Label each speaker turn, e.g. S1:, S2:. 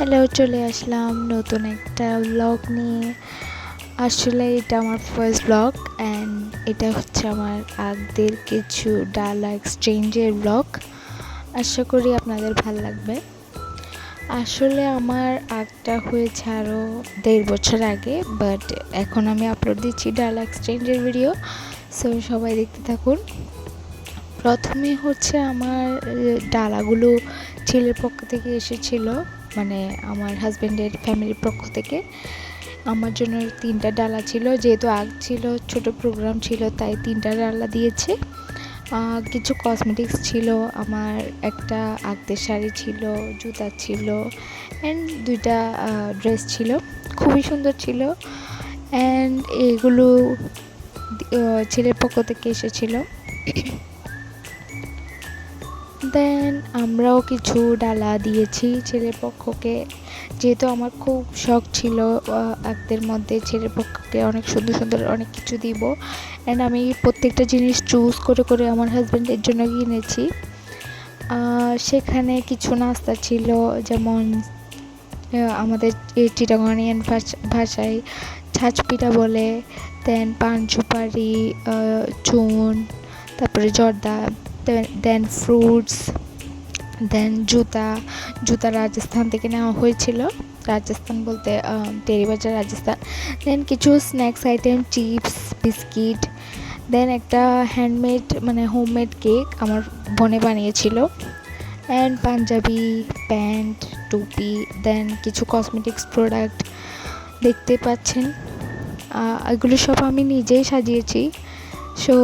S1: Hello, চলে আসলাম নতুন একটা ব্লগ নিয়ে। আসলে এটা আমার ফার্স্ট ব্লগ অ্যান্ড এটা হচ্ছে আমার আগদের কিছু ডালা এক্সচেঞ্জের ব্লগ। আশা করি আপনাদের ভাল লাগবে। আসলে আমার আগটা হয়েছে আরও 1.5 বছর আগে, বাট এখন আমি আপলোড দিচ্ছি ডালা এক্সচেঞ্জের ভিডিও। সো সবাই দেখতে থাকুন। প্রথমে হচ্ছে আমার ডালাগুলো ছেলের পক্ষ থেকে এসেছিল, মানে আমার হাজব্যান্ডের ফ্যামিলির পক্ষ থেকে। আমার জন্য 3টা ডালা ছিল, যেহেতু আগ ছিল, ছোট প্রোগ্রাম ছিল, তাই 3টা ডালা দিয়েছে। কিছু কসমেটিক্স ছিল, আমার একটা আগদের শাড়ি ছিল, জুতা ছিল অ্যান্ড 2টা ড্রেস ছিল, খুবই সুন্দর ছিল। অ্যান্ড এগুলো ছেলের পক্ষ থেকে এসেছিল। দেন আমরাও কিছু ডালা দিয়েছি ছেলের পক্ষকে, যেহেতু আমার খুব শখ ছিল আগদের মধ্যে ছেলের পক্ষকে অনেক সুন্দর সুন্দর অনেক কিছু দিব। অ্যান্ড আমি প্রত্যেকটা জিনিস চুজ করে করে আমার হাজব্যান্ডের জন্য কিনেছি। সেখানে কিছু নাস্তা ছিল, যেমন আমাদের চিটাগাঙ্গিয়ান ভাষায় ছাঁচ পিঠা বলে, দেন পান সুপারি, চুন, তারপরে জর্দা, দেন ফ্রুটস, দেন জুতা রাজস্থান থেকে নেওয়া হয়েছিল। রাজস্থান বলতে টেরিবাজার, রাজস্থান। দেন কিছু স্ন্যাক্স আইটেম, চিপস, বিস্কিট, দেন একটা হ্যান্ডমেড মানে হোমমেড কেক আমার বোনে বানিয়েছিল, অ্যান্ড পাঞ্জাবি প্যান্ট, টুপি, দেন কিছু কসমেটিক্স প্রোডাক্ট দেখতে পাচ্ছেন। এগুলো সব আমি নিজেই সাজিয়েছি। সো